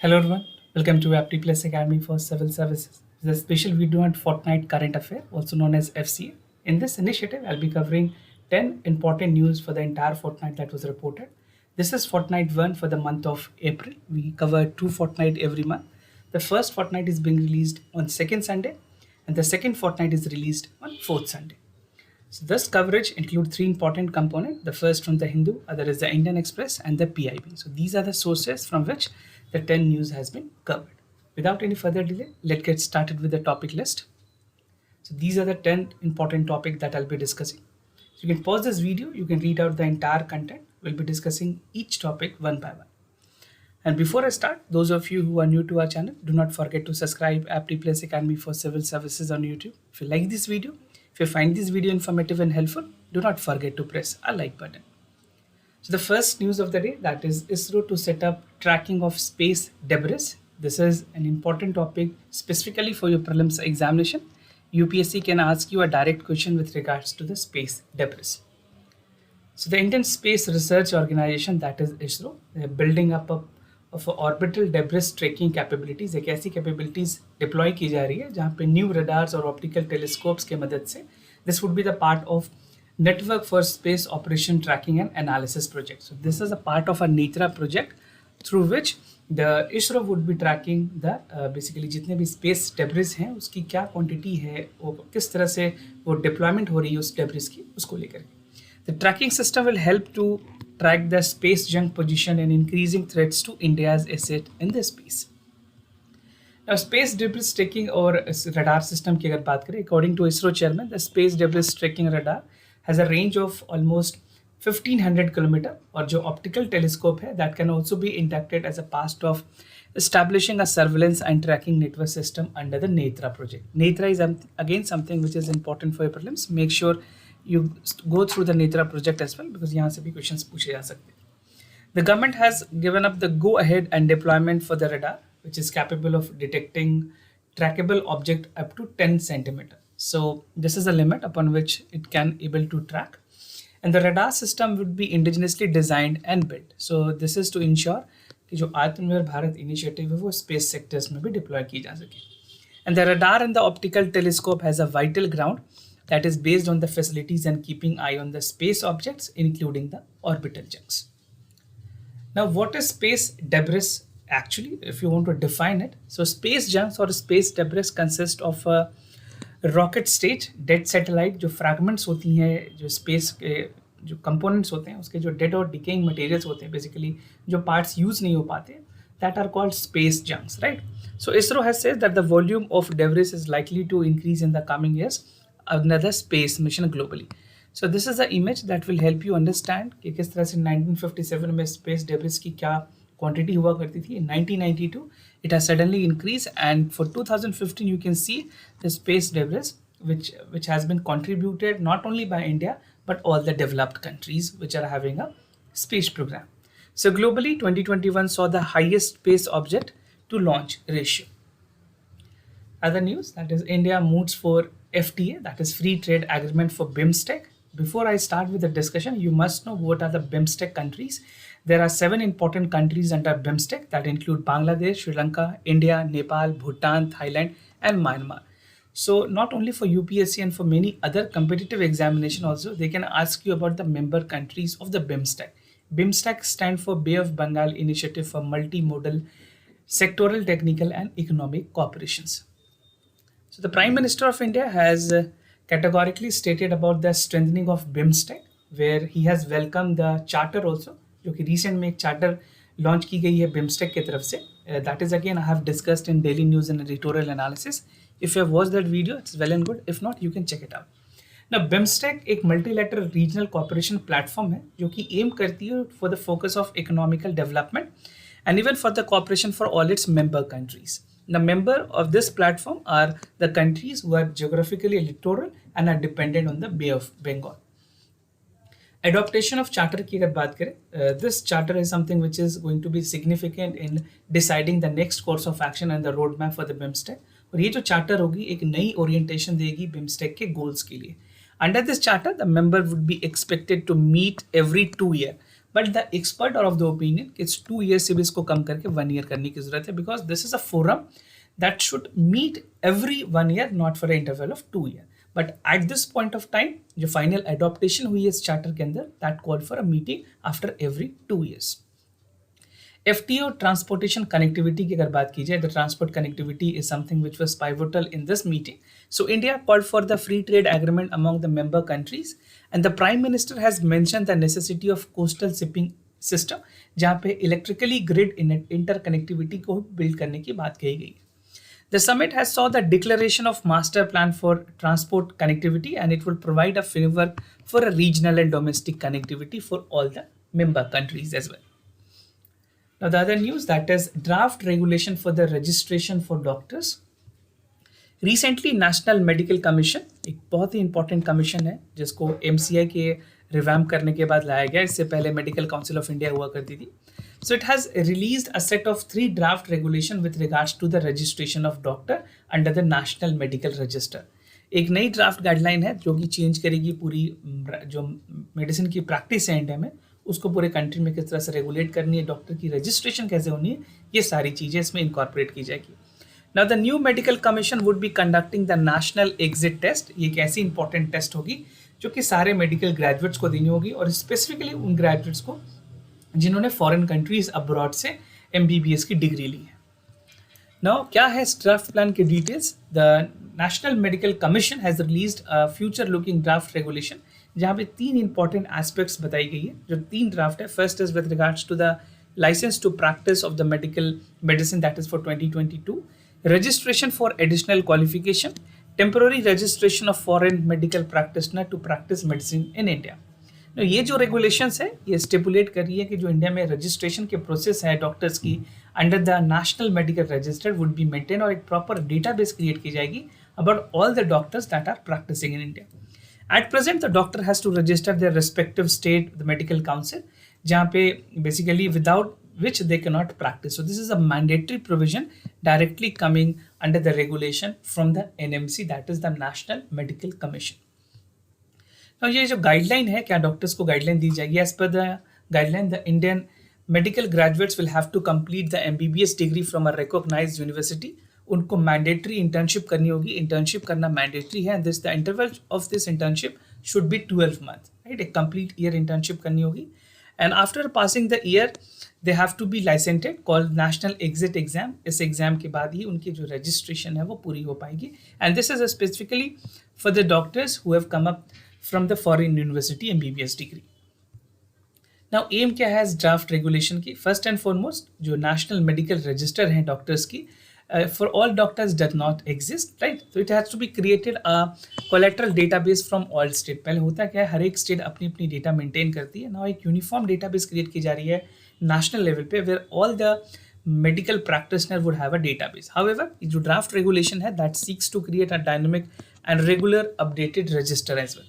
Hello everyone, welcome to APTI PLUS Academy for Civil Services. This is a special video on Fortnight Current Affair, also known as FCA. In this initiative, I'll be covering 10 important news for the entire fortnight that was reported. This is Fortnight 1 for the month of April. We cover 2 fortnight every month. The first fortnight is being released on second Sunday, and the second fortnight is released on fourth Sunday. So this coverage includes three important components. The first from the Hindu, other is the Indian Express and the PIB. So these are the sources from which the 10 news has been covered. Without any further delay, let's get started with the topic list. So these are the 10 important topics that I'll be discussing. So you can pause this video, you can read out the entire content. We'll be discussing each topic one by one. And before I start, those of you who are new to our channel, do not forget to subscribe APTI PLUS Academy for Civil Services on YouTube. If you like this video, if you find this video informative and helpful, do not forget to press a like button. So the first news of the day, that is ISRO to set up tracking of space debris. This is an important topic specifically for your prelims examination. UPSC can ask you a direct question with regards to the space debris. So the Indian Space Research Organization, that is ISRO, they are building up of orbital debris tracking capabilities. एक ऐसी capabilities deploy की जा रही है जहाँ पे new radars और optical telescopes के मदद से this would be the part of Network for Space Operation Tracking and Analysis project. So this is a part of a NETRA project through which the ISRO would be tracking the basically जितने भी space debris हैं उसकी क्या quantity है, वो किस तरह से वो deployment हो रही है उस debris की, उसको लेकर के. The tracking system will help to track the space junk position and increasing threats to India's asset in the space. Now, space debris tracking और radar system की अगर बात करें, according to ISRO chairman, the space debris tracking radar has a range of almost 1500 km, और जो optical telescope है that can also be inducted as a part of establishing a surveillance and tracking network system under the NETRA project. NETRA is again something which is important for your prelims. Make sure you go through the NETRA project as well because यहाँ से भी questions पूछे जा सकते हैं. The government has given up the go-ahead and deployment for the radar, which is capable of detecting trackable object up to 10 centimeter. So this is a limit upon which it can able to track. And the radar system would be indigenously designed and built. So this is to ensure कि जो आत्मनिर्भर Bharat initiative है वो space sectors में भी deploy की जा सके. And the radar and the optical telescope has a vital ground that is based on the facilities and keeping eye on the space objects, including the orbital junks. Now, what is space debris actually, if you want to define it? So space junks or space debris consist of a rocket stage, dead satellite, जो fragments होती हैं, जो space के जो components होते हैं, उसके जो dead और decaying materials होते हैं, basically जो parts use नहीं हो पाते, that are called space junks, right? So ISRO has said that the volume of debris is likely to increase in the coming years. Another space mission globally. So this is the image that will help you understand कि किस तरह से 1957 में space debris की क्या quantity हुआ करती थी. In 1992 it has suddenly increased, and for 2015 you can see the space debris which has been contributed not only by India but all the developed countries which are having a space program. So globally 2021 saw the highest space object to launch ratio. Other news, that is India moves for FTA, that is Free Trade Agreement for BIMSTEC. Before I start with the discussion, you must know what are the BIMSTEC countries. There are 7 important countries under BIMSTEC that include Bangladesh, Sri Lanka, India, Nepal, Bhutan, Thailand, and Myanmar. So not only for UPSC and for many other competitive examination also, they can ask you about the member countries of the BIMSTEC. BIMSTEC stands for Bay of Bengal Initiative for Multimodal Sectoral Technical and Economic Cooperations. So the Prime Minister of India has categorically stated about the strengthening of BIMSTEC, where he has welcomed the charter also, जो कि recent में एक charter launch की गई है BIMSTEC की तरफ से. That is again I have discussed in daily news and editorial analysis. If you have watched that video, it's well and good. If not, you can check it out. Now BIMSTEC एक multilateral regional cooperation platform है जो कि aim करती है for the focus of economical development and even for the cooperation for all its member countries. The member of this platform are the countries who are geographically littoral and are dependent on the Bay of Bengal. Adoption of charter की अगर बात करें, this charter is something which is going to be significant in deciding the next course of action and the roadmap for the BIMSTEC. और ये जो charter होगी एक नई orientation देगी BIMSTEC के goals के लिए. Under this charter, the member would be expected to meet every 2 years but the expert are of the opinion कि इट्स 2 years से भी इसको कम करके 1 year करने की जरूरत है, because this is a forum that should meet every 1 year, not for an interval of 2 year. But at this point of time, जो फाइनल एडॉप्टेशन हुई है इस चार्टर के अंदर, that call for a meeting after every 2 years. FTA और transportation connectivity की अगर बात की जाए, the transport connectivity is something which was pivotal in this meeting. So India called for the free trade agreement among the member countries, and the Prime Minister has mentioned the necessity of coastal shipping system, जहाँ पे electrically grid interconnectivity को build करने की बात कही गई. The summit has saw the declaration of master plan for transport connectivity, and it will provide a framework for a regional and domestic connectivity for all the member countries as well. Now the other news, that is draft regulation for the registration for doctors. Recently national medical commission, एक बहुत ही important commission है जिसको MCI के revamp करने के बाद लाया गया. इससे पहले मेडिकल काउंसिल ऑफ इंडिया हुआ करती थी. So it has released a set of 3 draft regulation with regards to the registration of doctor under the National Medical Register. एक नई ड्राफ्ट गाइडलाइन है जो कि चेंज करेगी पूरी जो मेडिसिन की प्रैक्टिस है इंडिया में, उसको पूरे कंट्री में किस तरह से रेगुलेट करनी है, डॉक्टर की रजिस्ट्रेशन कैसे होनी है, ये सारी चीज़ें इसमें इनकॉर्पोरेट की जाएगी. Now the new medical commission would be conducting the national exit test. ये एक ऐसी इंपॉर्टेंट टेस्ट होगी जो कि सारे मेडिकल ग्रेजुएट्स को देनी होगी, और स्पेसिफिकली उन ग्रेजुएट्स को जिन्होंने फॉरेन कंट्रीज अब्रॉड से MBBS की डिग्री ली है. नाउ क्या है इस ड्राफ्ट प्लान की details? The national medical commission has released a future looking draft regulation, जहाँ पे 3 इंपॉर्टेंट एस्पेक्ट्स बताई गई है. जो 3 ड्राफ्ट है, first is with regards to the licence to practise of the medical medicine, that is for 2022, registration for additional qualification, temporary registration of foreign medical practitioner to practice medicine in India. Now, ये जो regulations है ये stipulate कर रही है कि जो India में रजिस्ट्रेशन के प्रोसेस है डॉक्टर्स की under the national medical register would be maintain, और एक प्रॉपर डेटाबेस क्रिएट की जाएगी about all the doctors that are practising in India. At present the doctor has to register their respective state the medical council, जहाँ पे basically without which they cannot practice. So this is a mandatory provision directly coming under the regulation from the NMC, that is the National Medical Commission. Now ये जो guideline है, क्या doctors को guideline दी जाएगी? As पर the guideline the Indian medical graduates will have to complete the MBBS degree from a recognised university. उनको mandatory internship करनी होगी, इंटर्नशिप करना मैंडेटरी है. This the interval of this internship should be 12 months, right? एक complete year internship करनी होगी. And after passing the year they have to be licensed called national exit exam. इस exam के बाद ही उनकी जो रजिस्ट्रेशन है वो पूरी हो पाएगी. And this is specifically for the doctors who have come up from the foreign university MBBS degree. Now um क्या है इस ड्राफ्ट रेगुलेशन की? फर्स्ट एंड फॉरमोस्ट जो नेशनल मेडिकल रजिस्टर है डॉक्टर्स की, for all doctors does not exist, right? So it has to be created a collateral database from all state. पहले होता क्या है, हर एक स्टेट अपनी अपनी डेटा मेंटेन करती है. नाउ एक यूनिफॉर्म डेटाबेस क्रिएट की जा रही है नेशनल लेवल पे, where all the medical practitioner would have a database. However जो ड्राफ्ट रेगुलेशन है that seeks to create a dynamic and regular updated register as well.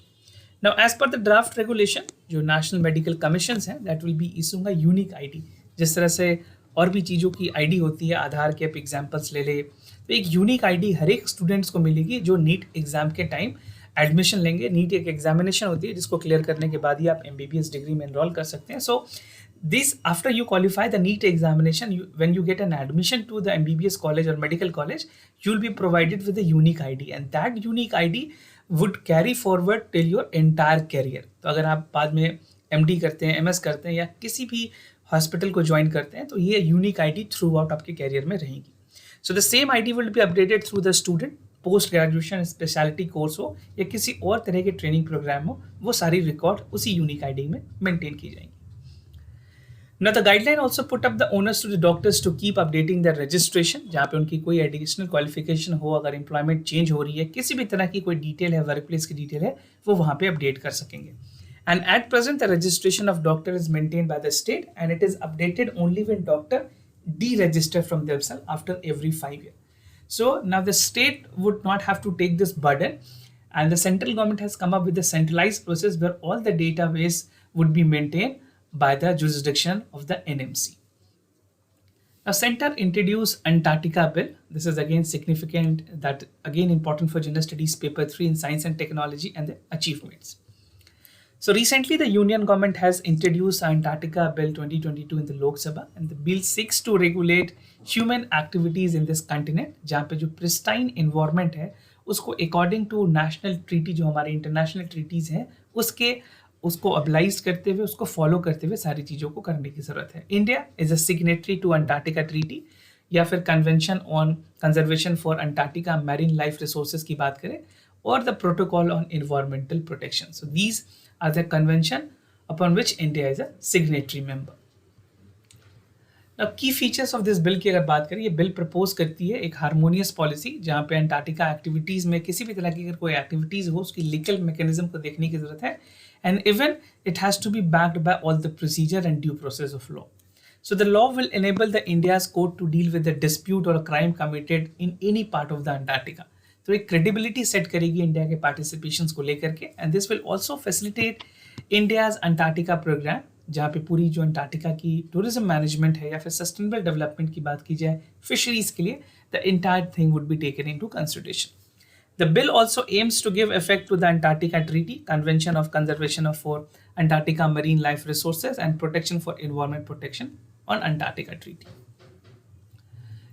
Now as पर the draft regulation जो national medical commission है that will be issuing a unique ID. जिस तरह से और भी चीज़ों की ID होती है, आधार के आप एग्जाम्पल्स ले ले, तो एक यूनिक ID हर एक स्टूडेंट्स को मिलेगी जो नीट एग्जाम के टाइम एडमिशन लेंगे. नीट एक एग्जामिनेशन होती है जिसको क्लियर करने के बाद ही आप MBBS डिग्री में एनरोल कर सकते हैं. So this after you qualify the NEET examination, when you get an admission to the MBBS college और medical college, you will be provided with a unique ID, and that unique ID would carry forward till your entire career. तो अगर आप बाद में MD करते हैं, MS करते हैं या किसी भी हॉस्पिटल को ज्वाइन करते हैं, तो ये यूनिक ID थ्रू आउट आपके कैरियर में रहेगी. So the same ID will be updated through the student. Post graduation speciality course हो या किसी और तरह के ट्रेनिंग प्रोग्राम हो, वो सारी रिकॉर्ड उसी यूनिक ID में मेंटेन की जाएंगी. Now the guideline also put up the onus to the doctors to keep updating their registration, जहाँ पे उनकी कोई एडिशनल क्वालिफिकेशन हो, अगर एम्प्लॉयमेंट चेंज हो रही है, किसी भी तरह की कोई डिटेल है, वर्क प्लेस की डिटेल है, वो वहाँ पे अपडेट कर सकेंगे. And at present, the registration of doctor is maintained by the state, and it is updated only when doctor deregister from themselves after every 5 years. So now the state would not have to take this burden, and the central government has come up with a centralized process where all the database would be maintained by the jurisdiction of the NMC. Now, center introduced Antarctica bill. This is again significant, that again important for general studies paper 3 in science and technology and the achievements. So recently, the Union government has introduced Antarctica Bill 2022 in the Lok Sabha, and the bill seeks to regulate human activities in this continent, जहाँ पे जो pristine environment है, उसको according to national treaty जो हमारे international treaties हैं, उसको obliged करते हुए उसको फॉलो करते हुए सारी चीज़ों को करने की ज़रूरत है. India is a signatory to Antarctica treaty या फिर convention on conservation for Antarctica marine life resources की बात करें और the protocol on environmental protection. So these are the convention upon which India is a signatory member. अब की features of this bill की अगर बात करें, ये बिल प्रपोज करती है एक हार्मोनियस पॉलिसी जहाँ पे अंटार्कटिका एक्टिविटीज़ में किसी भी तरह की अगर कोई एक्टिविटीज़ हो उसकी लीगल मैकेनिज्म को देखने की जरूरत है, and even it has to be backed by all the procedure and due process of law. So the law will enable the India's court to deal with the dispute or a crime committed in any part of the Antarctica. तो एक credibility set करेगी India के participations को लेकर के, and this will also facilitate India's Antarctica program, जहाँ पे पूरी जो अंटार्कटिका की टूरिज्म मैनेजमेंट है या फिर सस्टेनेबल डेवलपमेंट की बात की जाए फिशरीज के लिए, the entire thing would be taken into consideration. The bill also aims to give effect to the Antarctica Treaty, Convention of Conservation of for Antarctica Marine Life Resources and Protection for Environment Protection on Antarctica Treaty.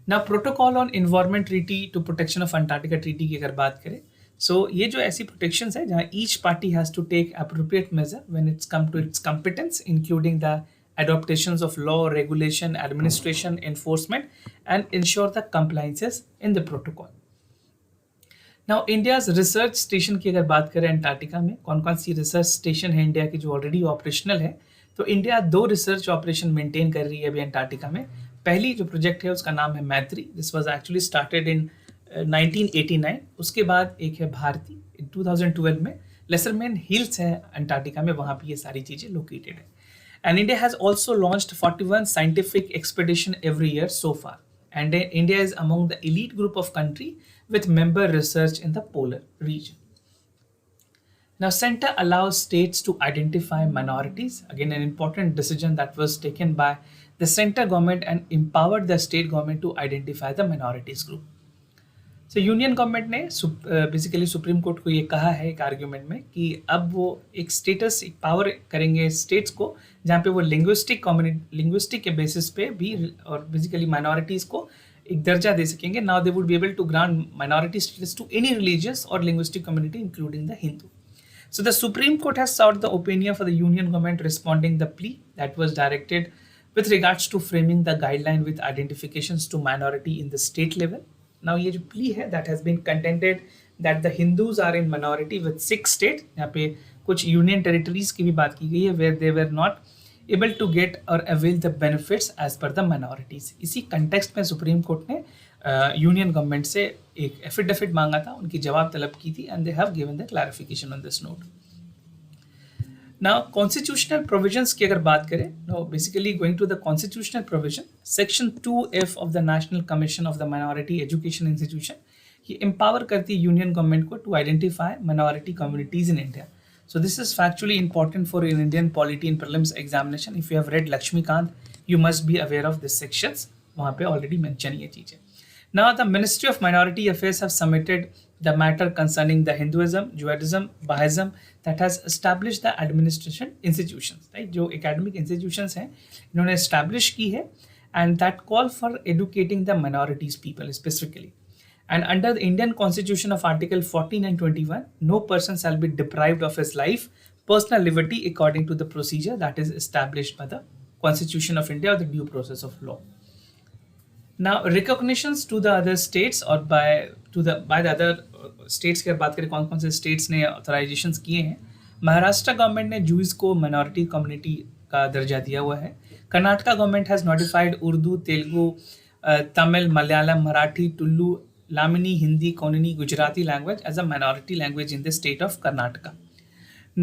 Now, Protocol on Environment Treaty to Protection of Antarctica Treaty की अगर बात करें, so ये जो ऐसी protections है जहाँ each party has to take appropriate measure when it's come to its competence, including the adaptations of law, regulation, administration, enforcement, and ensure the compliances in the protocol. Now India's research station की अगर बात करें Antarctica में, कौन कौन सी research station है India की जो ऑलरेडी ऑपरेशनल है, तो इंडिया 2 रिसर्च ऑपरेशन मेंटेन कर रही है अभी अंटार्कटिका में. पहली जो प्रोजेक्ट है उसका नाम है मैत्री. This was actually started in 1989. उसके बाद एक है भारती 2012 में. लेसरमैन हिल्स है अंटार्कटिका में, वहाँ पे ये सारी चीज़ें लोकेटेड है. And India has also launched 41 scientific expedition every year so far. And India is among the elite group of country with member research in the polar region. Now, center allows states to identify minorities. Again, an important decision that was taken by the center government and empowered the state government to identify the minorities group. So, union government ने basically supreme court को ये कहा है एक argument में कि अब वो एक स्टेटस, एक पावर करेंगे स्टेट्स को जहाँ पे वो लिंग्विस्टिक के बेसिस पे भी और बेसिकली माइनॉरिटीज़ को एक दर्जा दे सकेंगे. Now they would be able to grant minority status to any religious और linguistic community including the Hindu. So the Supreme Court has sought the opinion for the Union government responding the plea that was directed with regards to framing the guideline with identifications to minority in the state level. Now ये जो plea है that has been contended that the Hindus are in minority with 6 states. यहाँ पे कुछ union territories की भी बात की गई है where they were not able to get or avail the benefits as per the minorities. इसी context में Supreme Court ने यूनियन गवर्नमेंट से एक एफिडेविट मांगा था, उनकी जवाब तलब की थी, and they have given the clarification on this note. Now constitutional provisions की अगर बात करें, no basically going to the constitutional provision, section 2F of the national commission of the minority education institution, ये एम्पावर करती है union government को to identify minority communities in India. So this is factually important for an Indian polity in prelims examination. If you have read Lakshmikant, you must be aware of this sections. वहाँ पे already mention ये चीज़ें. Now the Ministry of Minority Affairs have submitted the matter concerning the Hinduism, Judaism, Bahaism that has established the administration institutions, right? जो academic institutions हैं, इन्होंने establish की है, and that call for educating the minorities people specifically. And under the Indian Constitution of Article 14 and 21, no person shall be deprived of his life, personal liberty according to the procedure that is established by the Constitution of India or the due process of law. Now, recognitions to the other states or by the other states की बात करें, कौन कौन से states ने authorizations किए हैं. Maharashtra government ने जूस को minority community का दर्जा दिया हुआ है. Karnataka government has notified Urdu, Telugu, Tamil, Malayalam, Marathi, Tullu, Lamini, Hindi, Konini, Gujarati language as a minority language in the state of Karnataka.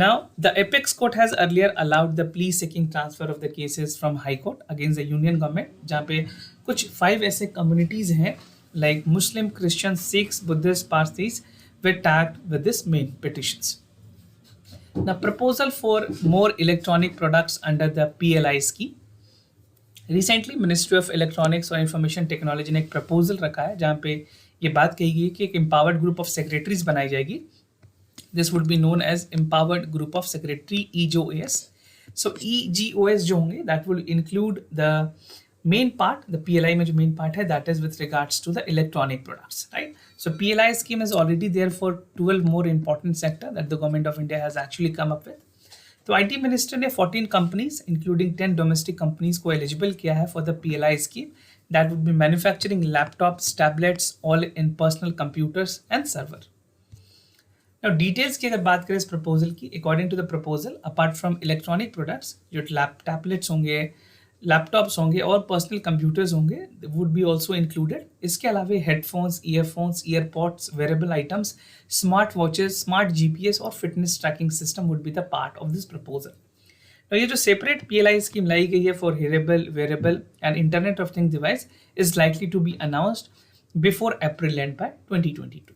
Now, the apex court has earlier allowed the plea seeking transfer of the cases from High Court against the Union government, जहाँ पे कुछ 5 ऐसे communities हैं like Muslim, Christian, Sikhs, Buddhists, Parsis were tagged with this main petitions. The proposal for more electronic products under the PLI scheme. Recently, Ministry of Electronics और Information Technology ने एक proposal रखा है जहाँ पे ये बात कही गई कि एक empowered group of secretaries बनाई जाएगी This would be known as empowered group of secretary, EGOS. So EGOS जो होंगे that will include the main part, the PLI में जो main part है, that is with regards to the electronic products, right? So PLI scheme is already there for 12 more important sector that the government of India has actually come up with. तो IT minister ने 14 companies including 10 domestic companies को eligible किया है for the PLI scheme that would be manufacturing laptops, tablets, all in personal computers and server. Now details की अगर बात करें इस प्रपोजल की, according to the proposal apart from electronic products जो टैबलेट्स होंगे, लैपटॉप्स होंगे और पर्सनल कंप्यूटर्स होंगे वुड बी ऑल्सो इंक्लूडेड. इसके अलावा headphones, earphones, earpods, wearable items, smart watches, smart GPS और fitness tracking system would be the part of this proposal. तो ये जो सेपरेट पीएलआई स्कीम लाई गई है for hearable, wearable and internet of things device is likely to be announced before April and by 2022.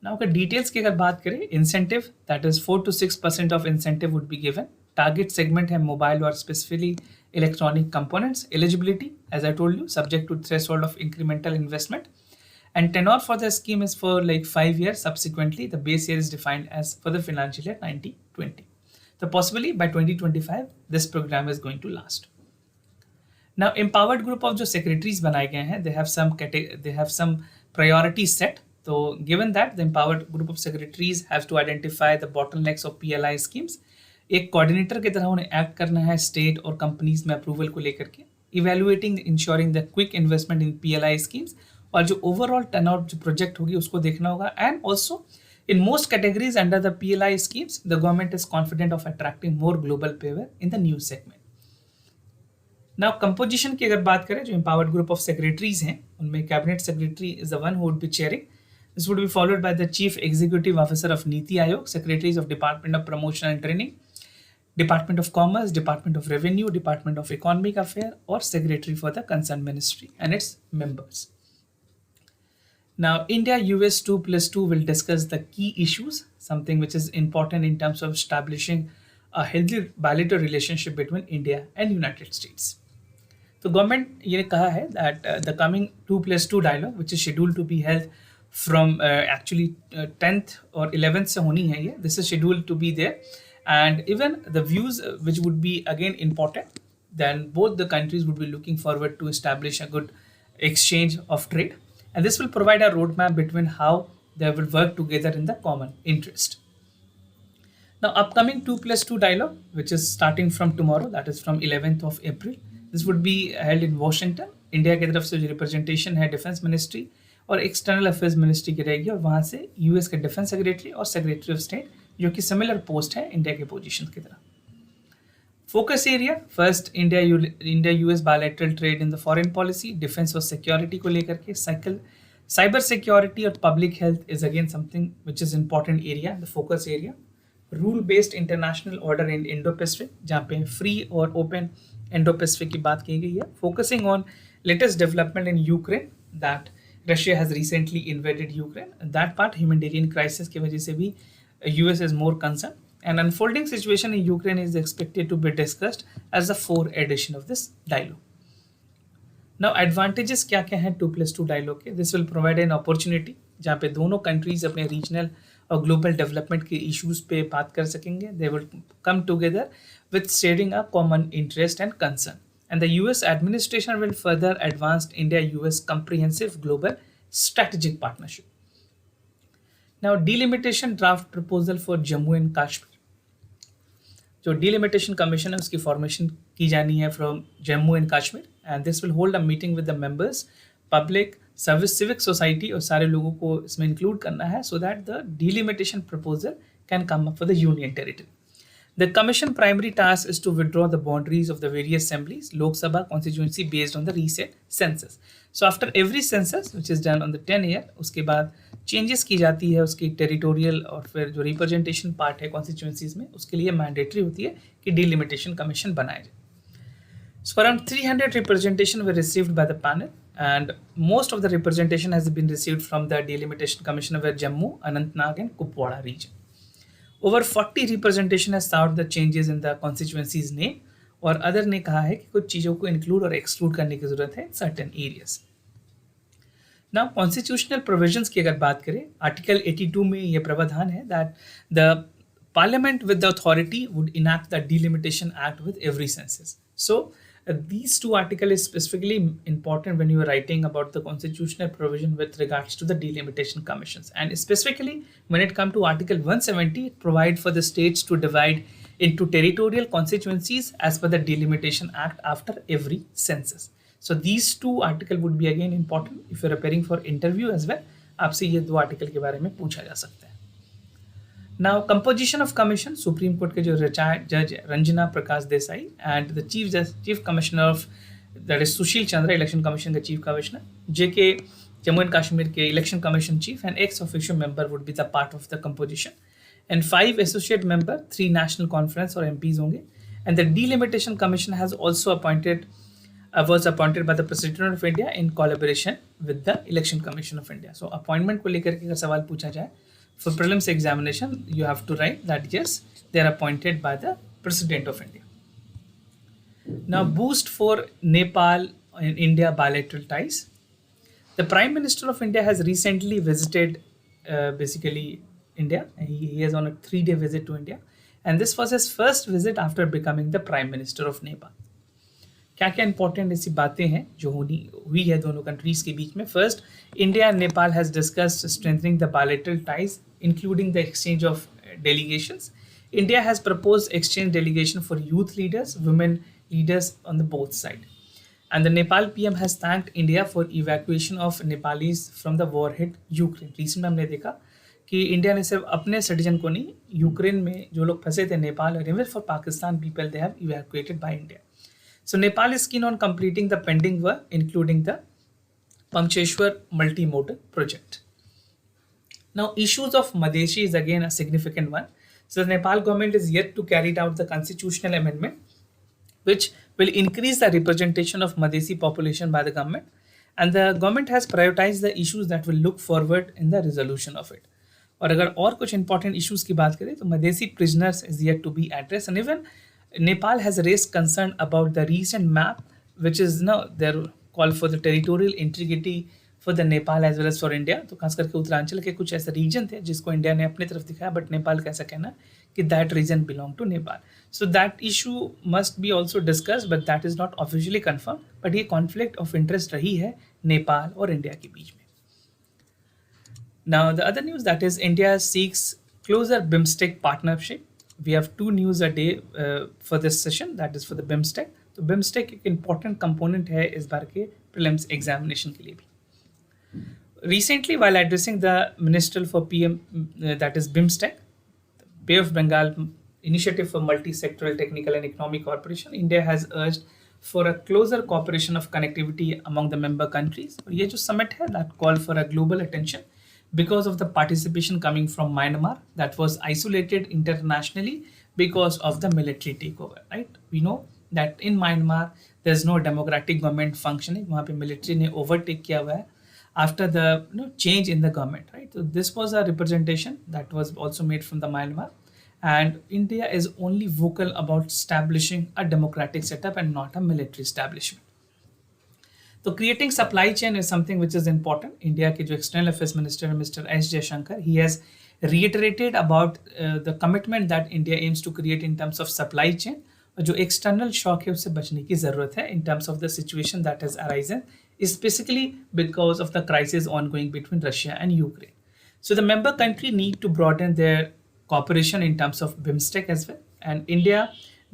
Now अगर details की अगर बात करें, incentive that is 4 to 6% of incentive would be given. Target segment है mobile और specifically electronic components. Eligibility as I told you subject to threshold of incremental investment and tenure for the scheme is for like 5 years. Subsequently the base year is defined as for the financial year 1920. So possibly by 2025 this program is going to last. Now empowered group of जो secretaries बनाए गए हैं, they have some priorities set. So given that the empowered group of secretaries have to identify the bottlenecks of PLI schemes, एक coordinator की तरह उन्हें act करना है state और companies में approval को लेकर के, evaluating ensuring the quick investment in PLI schemes और जो ओवरऑल टर्नआउट जो प्रोजेक्ट होगी उसको देखना होगा. And also in most categories under the PLI schemes the government is confident of attracting more global paver in the news segment. Now composition की अगर बात करें, जो एम्पावर्ड ग्रुप ऑफ सेक्रेटरीज हैं उनमें cabinet secretary is the one who would be chairing. This would be followed by the chief executive officer of NITI Aayog, secretaries of department of promotion and training, department of commerce, department of revenue, department of economic affair और secretary for the concern ministry and its members. Now, India-US 2+2 will discuss the key issues, something which is important in terms of establishing a healthy bilateral relationship between India and United States. तो government ये कहा है that the coming 2+2 dialogue, which is scheduled to be held from actually 10th or 11th से होनी है ये, this is scheduled to be there, and even the views which would be again important, then both the countries would be looking forward to establish a good exchange of trade. And this will provide a roadmap between how they will work together in the common interest. Now, upcoming 2+2 dialogue, which is starting from tomorrow, that is from 11th of April, this would be held in Washington. India की तरफ से जो representation है defence ministry और external affairs ministry की रहेगी, और वहाँ से यूएस के डिफेंस सेक्रेटरी और सेक्रेटरी ऑफ स्टेट जो कि सिमिलर पोस्ट है इंडिया के पोजीशन की तरह. Focus area first India US bilateral trade in the foreign policy, defence और सिक्योरिटी को लेकर के, साइबर सिक्योरिटी और public health is again something which is important area, the focus area. Rule based international order in Indo Pacific, जहाँ पे free और open Indo Pacific की बात की गई है. Focusing on latest development in Ukraine, that Russia has recently invaded Ukraine, that part humanitarian crisis की वजह से भी US is more concern. An unfolding situation in Ukraine is expected to be discussed as the fourth edition of this dialogue. Now, advantages क्या क्या हैं 2+2 dialogue के? This will provide an opportunity जहाँ पे दोनों countries अपने regional और global development के issues पे बात कर सकेंगे. They will come together with sharing a common interest and concern. And the US administration will further advance India-US comprehensive global strategic partnership. Now, delimitation draft proposal for Jammu and Kashmir. जो delimitation commission है उसकी formation की जानी है from Jammu and Kashmir, and this will hold a meeting with the members, public service, civic society और सारे लोगों को इसमें इंक्लूड करना है so that the delimitation proposal can come up for the union territory. The commission primary task is to withdraw the boundaries of the various assemblies, Lok Sabha constituency based on the recent census. So after every census which is done on the 10 year, उसके बाद changes की जाती है उसकी territorial और फिर जो representation part है constituencies में, उसके लिए mandatory होती है कि delimitation commission बनाया जाए. So around 300 representation were received by the panel, and most of the representation has been received from the delimitation commission of Jammu, Anantnag and Kupwara region. Over 40 representation has sought the changes in the constituency's name, और other ने कहा है कि कुछ चीज़ों को include और exclude करने की जरूरत है certain areas. Now constitutional provisions की अगर बात करें, आर्टिकल 82 में ये प्रावधान है that the parliament with the authority would enact the delimitation act with every census. So these two articles is specifically important when you are writing about the constitutional provision with regards to the delimitation commissions, and specifically when it comes to article 170, it provides for the states to divide into territorial constituencies as per the delimitation act after every census. So these two articles would be again important if you are preparing for interview as well. आपसे ये दो article के बारे में पूछा जा सकता है. Now, composition of commission, Supreme Court के जो retired judge Ranjana Prakash Desai and the chief commissioner of that is Sushil Chandra, election commission के chief commissioner, JK Jammu and Kashmir के election commission chief and ex officio member would be the part of the composition, and 5 associate member, 3 national conference or MPs होंगे, and the delimitation commission has also was appointed by the President of India in collaboration with the Election Commission of India. So appointment को लेकर के अगर सवाल पूछा जाए, for prelims examination you have to write that yes, they are appointed by the President of India. Now boost for Nepal and India bilateral ties. The Prime Minister of India has recently visited basically India. He is on a 3-day visit to India, and this was his first visit after becoming the Prime Minister of Nepal. क्या क्या important ऐसी बातें हैं जो हुई है दोनों countries के बीच में. First, India and Nepal has discussed strengthening the bilateral ties including the exchange of delegations. India has proposed exchange delegation for youth leaders, women leaders on the both side, and the Nepal PM has thanked India for evacuation of Nepalese from the war hit Ukraine. Recent में हमने देखा कि India ने सिर्फ अपने citizen को नहीं, Ukraine में जो लोग फंसे थे नेपाल और even for Pakistan people they have evacuated by India. So Nepal is keen on completing the pending work, including the Pamcheshwar multimodal project. Now, issues of Madheshi is again a significant one. So the Nepal government is yet to carry out the constitutional amendment, which will increase the representation of Madhesi population by the government. And the government has prioritized the issues that will look forward in the resolution of it. और अगर और कुछ important issues की बात करें तो Madhesi prisoners is yet to be addressed, and even Nepal has raised concern about the recent map, which is their call for the territorial integrity for the Nepal as well as for India. तो खास करके उत्तरांचल के कुछ ऐसे reason थे जिसको India ने अपनी तरफ दिखाया, बट नेपाल का ऐसा कहना कि that region belong to Nepal. So that issue must be also discuss, but that is not officially confirm. But ये कॉन्फ्लिक्ट ऑफ इंटरेस्ट रही है नेपाल और इंडिया के बीच में. Now the other news that is India seeks closer BIMSTEC partnership. We have 2 news a day for this session, that is for the BIMSTEC. तो BIMSTEC एक important component है इस बार के prelims examination के लिए भी. Recently, while addressing the Minister for PM, that is BIMSTEC, Bay of Bengal Initiative for Multi-Sectoral Technical and Economic Cooperation, India has urged for a closer cooperation of connectivity among the member countries. और ये जो summit है that call for a global attention because of the participation coming from Myanmar that was isolated internationally because of the military takeover, right? We know that in Myanmar there's no democratic government functioning. वहाँ पे military ने overtake किया हुआ है after the change in the government, right? So this was a representation that was also made from the Myanmar, and India is only vocal about establishing a democratic setup and not a military establishment. तो creating supply chain is something which is important. India के जो external affairs minister mister S Jaishankar, he has reiterated about the commitment that India aims to create in terms of supply chain, और जो external shock है उससे बचने की ज़रूरत है in terms of the situation that has arisen, specifically because of the crisis ongoing between Russia and Ukraine. So the member country need to broaden their cooperation in terms of BIMSTEC as well, and India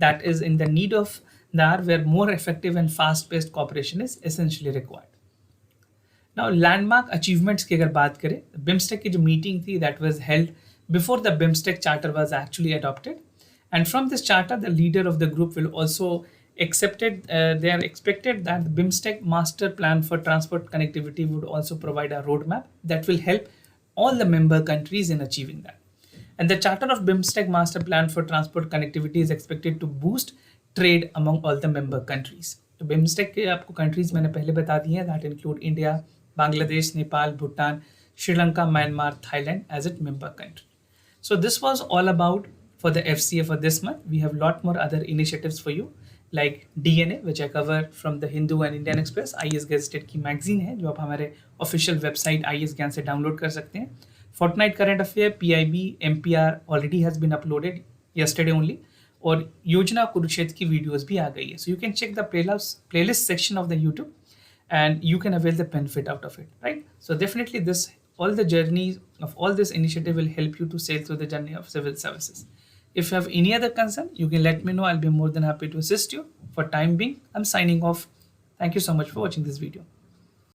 that is in the need of that where more effective and fast-paced cooperation is essentially required. Now, landmark achievements की अगर बात करें, BIMSTEC की जो meeting थी that was held before the BIMSTEC charter was actually adopted, and from this charter, the leader of the group will also accepted. They are expected that the BIMSTEC master plan for transport connectivity would also provide a roadmap that will help all the member countries in achieving that. And the charter of BIMSTEC master plan for transport connectivity is expected to boost trade among all the member countries. तो BIMSTEC के आपको countries मैंने पहले बता दी हैं, that include India, Bangladesh, Nepal, Bhutan, Sri Lanka, Myanmar, Thailand as its member country. So this was all about for the FCA for this month. We have a lot more other initiatives for you. like DNA, which I cover from the Hindu and Indian Express, IAS Gazetted की magazine है जो आप हमारे official website IAS ज्ञान से download कर सकते हैं. Fortnight Current Affair, PIB, MPR already has been uploaded yesterday only. और योजना कुरुक्षेत्र की वीडियोस भी आ गई है. So you can check the playlist section of the YouTube and you can avail the benefit out of it, right? So definitely all the journeys of all this initiative will help you to sail through the journey of civil services. If you have any other concern, you can let me know. I'll be more than happy to assist you. For time being, I'm signing off. Thank you so much for watching this video.